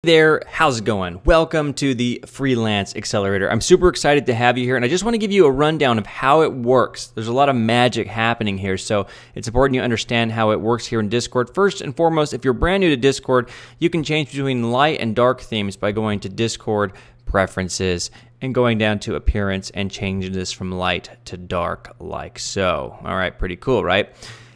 There, how's it going? Welcome to the Freelance Accelerator. I'm super excited to have you here, and I just want to give you a rundown of how it works. There's a lot of magic happening here, so it's important you understand how it works here in Discord. First and foremost, if you're brand new to Discord, you can change between light and dark themes by going to Discord Preferences and going down to Appearance and changing this from light to dark like so. All right, pretty cool, right?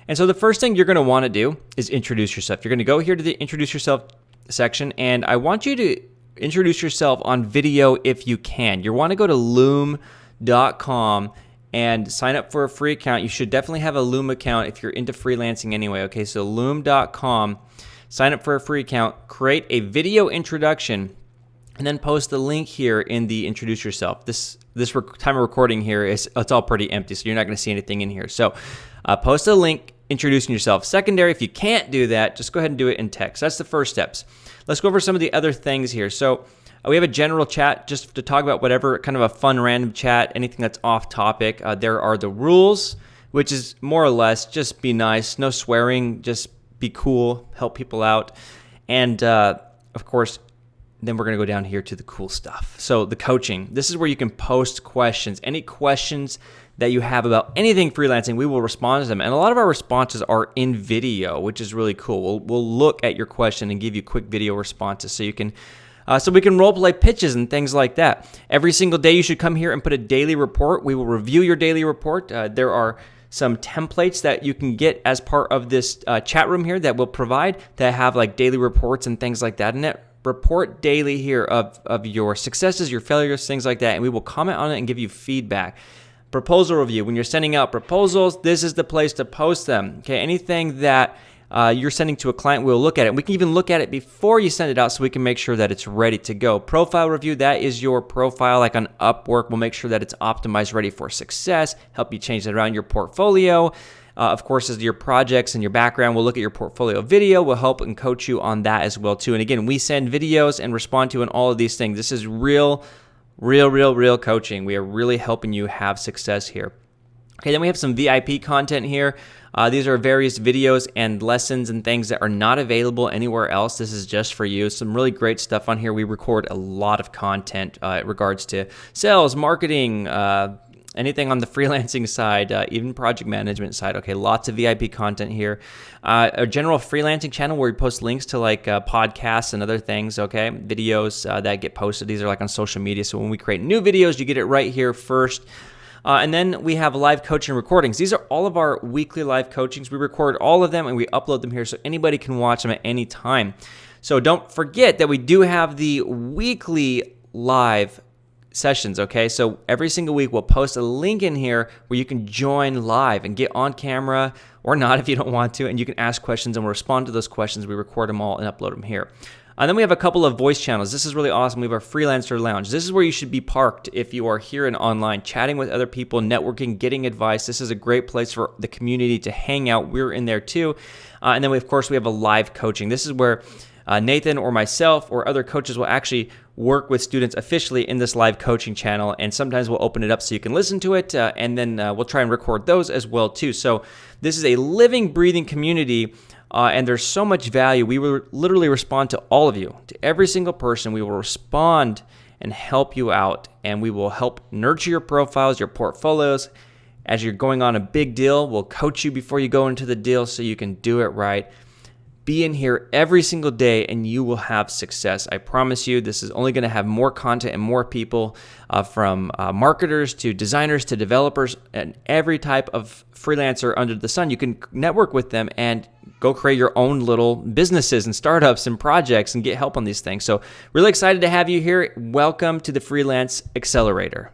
And so the first thing you're going to want to do is introduce yourself. You're going to go here to the Introduce Yourself section, and I want you to introduce yourself on video if you can. You want to go to loom.com and sign up for a free account. You should definitely have a Loom account if you're into freelancing anyway. Okay, so loom.com, sign up for a free account, create a video introduction, and then post the link here in the introduce yourself. This time of recording here it's all pretty empty, so you're not going to see anything in here. So post a link introducing yourself. Secondary, if you can't do that, just go ahead and do it in text. That's the first steps. Let's go over some of the other things here. So we have a general chat just to talk about whatever, kind of a fun random chat, anything that's off topic. There are the rules, which is more or less just be nice, no swearing, just be cool, help people out. And of course, then we're going to go down here to the cool stuff. So the coaching, this is where you can post questions. Any questions that you have about anything freelancing, we will respond to them. And a lot of our responses are in video, which is really cool. We'll look at your question and give you quick video responses so you can, so we can role play pitches and things like that. Every single day you should come here and put a daily report. We will review your daily report. There are some templates that you can get as part of this chat room here that we'll provide that have like daily reports and things like that in it. Report daily here of your successes, your failures, things like that, and we will comment on it and give you feedback. Proposal review. When you're sending out proposals, this is the place to post them. Okay, anything that you're sending to a client, we'll look at it. We can even look at it before you send it out so we can make sure that it's ready to go. Profile review, that is your profile like on Upwork. We'll make sure that it's optimized, ready for success, help you change that around your portfolio. Of course, as your projects and your background, we'll look at your portfolio video. We'll help and coach you on that as well too. And again, we send videos and respond to and all of these things. This is real coaching. We are really helping you have success here. Okay, then we have some VIP content here. These are various videos and lessons and things that are not available anywhere else. This is just for you. Some really great stuff on here. We record a lot of content in regards to sales, marketing, anything on the freelancing side, even project management side. Okay, lots of VIP content here. A general freelancing channel where we post links to like podcasts and other things, okay? Videos that get posted. These are like on social media. So when we create new videos, you get it right here first. And then we have live coaching recordings. These are all of our weekly live coachings. We record all of them and we upload them here so anybody can watch them at any time. So don't forget that we do have the weekly live sessions, okay? So every single week we'll post a link in here where you can join live and get on camera or not if you don't want to, and you can ask questions and we'll respond to those questions. We record them all and upload them here. And then we have a couple of voice channels. This is really awesome. We have our Freelancer Lounge. This is where you should be parked if you are here and online, chatting with other people, networking, getting advice. This is a great place for the community to hang out. We're in there too. And then of course we have a live coaching. This is where Nathan or myself or other coaches will actually work with students officially in this live coaching channel, and sometimes we'll open it up so you can listen to it, and then we'll try and record those as well too. So this is a living, breathing community, and there's so much value. We will literally respond to all of you, to every single person. We will respond and help you out, and we will help nurture your profiles, your portfolios. As you're going on a big deal, we'll coach you before you go into the deal so you can do it right. Be in here every single day and you will have success. I promise you, this is only going to have more content and more people from marketers to designers to developers and every type of freelancer under the sun. You can network with them and go create your own little businesses and startups and projects and get help on these things. So really excited to have you here. Welcome to the Freelance Accelerator.